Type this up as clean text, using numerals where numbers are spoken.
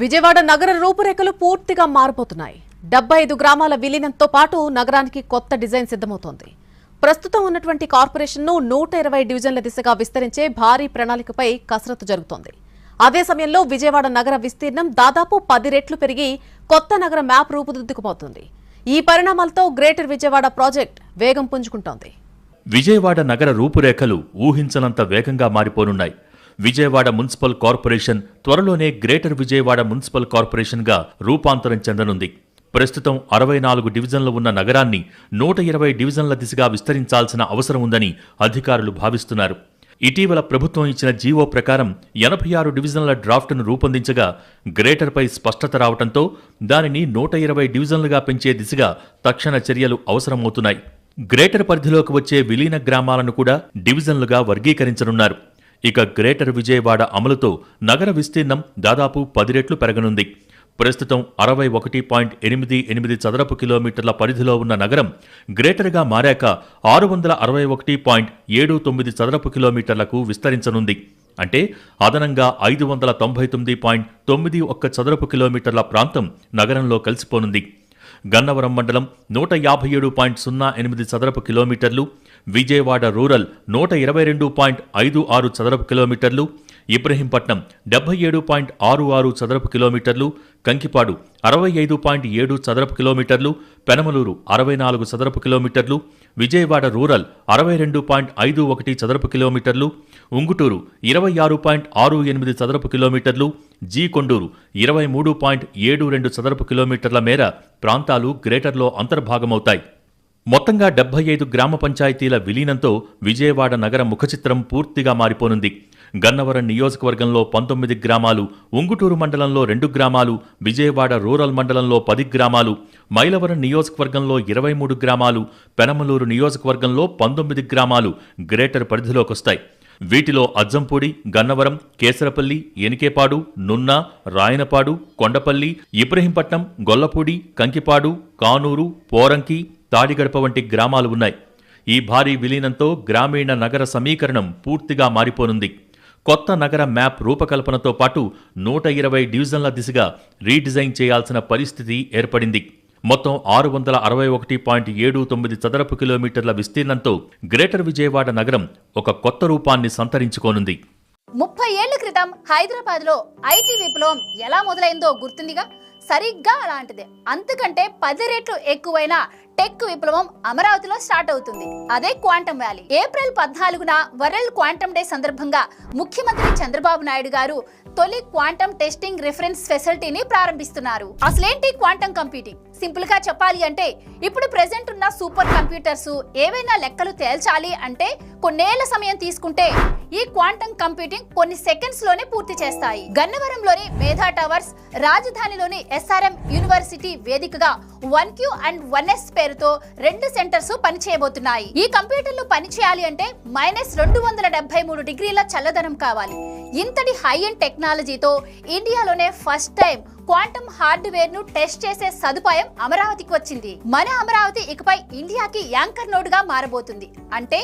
విజయవాడ నగర రూపురేఖలు పూర్తిగా మారిపోతున్నాయి. 75 గ్రామాల విలీనంతో పాటు నగరానికి కొత్త డిజైన్ సిద్ధమవుతోంది. ప్రస్తుతం ఉన్నటువంటి కార్పొరేషన్ను 120 డివిజన్ల దిశగా విస్తరించే భారీ ప్రణాళికపై కసరత్తు జరుగుతోంది. అదే సమయంలో విజయవాడ నగర విస్తీర్ణం దాదాపు 10 రెట్లు పెరిగి కొత్త నగర మ్యాప్ రూపుదిద్దుకుపోతుంది. ఈ పరిణామాలతో గ్రేటర్ విజయవాడ ప్రాజెక్ట్ వేగం పుంజుకుంటోంది. విజయవాడ నగర రూపురేఖలు ఊహించనంత వేగంగా మారిపోనున్నాయి. విజయవాడ మున్సిపల్ కార్పొరేషన్ త్వరలోనే గ్రేటర్ విజయవాడ మున్సిపల్ కార్పొరేషన్గా రూపాంతరం చెందనుంది. ప్రస్తుతం 64 డివిజన్లు ఉన్న నగరాన్ని 120 డివిజన్ల దిశగా విస్తరించాల్సిన అవసరం ఉందని అధికారులు భావిస్తున్నారు. ఇటీవల ప్రభుత్వం ఇచ్చిన జీవో ప్రకారం 86 డివిజన్ల డ్రాఫ్ట్ను రూపొందించగా గ్రేటర్పై స్పష్టత రావడంతో దానిని 120 డివిజన్లుగా పెంచే దిశగా తక్షణ చర్యలు అవసరమవుతున్నాయి. గ్రేటర్ పరిధిలోకి వచ్చే విలీన గ్రామాలను కూడా డివిజన్లుగా వర్గీకరించనున్నారు. ఇక గ్రేటర్ విజయవాడ అమలుతో నగర విస్తీర్ణం దాదాపు 10 రెట్లు పెరగనుంది. ప్రస్తుతం 61.88 చదరపు కిలోమీటర్ల పరిధిలో ఉన్న నగరం గ్రేటర్గా మారాక 661.79 చదరపు కిలోమీటర్లకు విస్తరించనుంది. అంటే అదనంగా 599.91 చదరపు కిలోమీటర్ల ప్రాంతం నగరంలో కలిసిపోనుంది. గన్నవరం మండలం 157.08 చదరపు కిలోమీటర్లు, విజయవాడ రూరల్ 122.56 చదరపు కిలోమీటర్లు, ఇబ్రహీంపట్నం 77.66 చదరపు కిలోమీటర్లు, కంకిపాడు 65.7 చదరపు కిలోమీటర్లు, పెనమలూరు 64 చదరపు కిలోమీటర్లు, విజయవాడ రూరల్ 62.51 చదరపు కిలోమీటర్లు, ఉంగుటూరు 26.68 చదరపు కిలోమీటర్లు, జీ కొండూరు 23.72 చదరపు కిలోమీటర్ల మేర ప్రాంతాలు గ్రేటర్లో అంతర్భాగమవుతాయి. మొత్తంగా 75 గ్రామ పంచాయతీల విలీనంతో విజయవాడ నగర ముఖచిత్రం పూర్తిగా మారిపోనుంది. గన్నవరం నియోజకవర్గంలో 19 గ్రామాలు, ఉంగుటూరు మండలంలో 2 గ్రామాలు, విజయవాడ రూరల్ మండలంలో 10 గ్రామాలు, మైలవరం నియోజకవర్గంలో 23 గ్రామాలు, పెనమలూరు నియోజకవర్గంలో 19 గ్రామాలు గ్రేటర్ పరిధిలోకొస్తాయి. వీటిలో అజ్జంపూడి, గన్నవరం, కేసరపల్లి, ఎనికేపాడు, నున్న, రాయనపాడు, కొండపల్లి, ఇబ్రహీంపట్నం, గొల్లపూడి, కంకిపాడు, కానూరు, పోరంకి, తాడిగడప వంటి గ్రామాలు ఉన్నాయి. ఈ భారీ విలీనంతో గ్రామీణ నగర సమీకరణం పూర్తిగా మారిపోనుంది. కొత్త నగర మ్యాప్ రూపకల్పనతో పాటు 120 డివిజన్ల దిశగా రీడిజైన్ చేయాల్సిన పరిస్థితి ఏర్పడింది. మొత్తం 661.79 చదరపు కిలోమీటర్ల విస్తీర్ణంతో గ్రేటర్ విజయవాడ నగరం ఒక కొత్త రూపాన్ని సంతరించుకోనుంది. 30 ఏళ్ల క్రితం హైదరాబాద్లో ఐటీ విప్లవం ఎలా మొదలైందో గుర్తుందిగా. సరిగ్గా అలాంటిదే, అంతకంటే 10 రెట్లు ఎక్కువైన టెక్ విప్లవం అమరావతిలో స్టార్ట్ అవుతుంది. అదే క్వాంటమ్ వ్యాలీ. ఏప్రిల్ 14న వరల్డ్ క్వాంటమ్ డే సందర్భంగా ముఖ్యమంత్రి చంద్రబాబు నాయుడు గారు తొలి క్వాంటమ్ టెస్టింగ్ రిఫరెన్స్ ఫెసిలిటీని ప్రారంభిస్తున్నారు. అసలేంటి క్వాంటమ్ కంప్యూటింగ్? సింపుల్ గా చెప్పాలి అంటే ఇప్పుడు ప్రెసెంట్ ఉన్న సూపర్ కంప్యూటర్స్ ఏవైనా లెక్కలు తేల్చాలి అంటే కొన్నేళ్ల సమయం తీసుకుంటే ఈ క్వాంటమ్ కంప్యూటింగ్ కొన్ని సెకండ్స్ లోనే పూర్తి చేస్తాయి. గన్నవరంలోని మేధా టవర్స్, రాజధానిలోని SRM యూనివర్సిటీ వేదికగా 1Q అండ్ 1S పేరుతో 2 సెంటర్స్ పనిచేయబోతున్నాయి. ఈ కంప్యూటర్లు పనిచేయాలి అంటే -273 డిగ్రీల చల్లదనం కావాలి. ఇంతటి హై ఎండ్ టెక్నాలజీతో ఇండియాలోనే ఫస్ట్ టైం క్వాంటమ్ హార్డ్వేర్ ను టెస్ట్ చేసే సదుపాయం అమరావతికి వచ్చింది. మన అమరావతి ఇకపై ఇండియాకి యాంకర్ నోడ్ గా మారబోతుంది. అంటే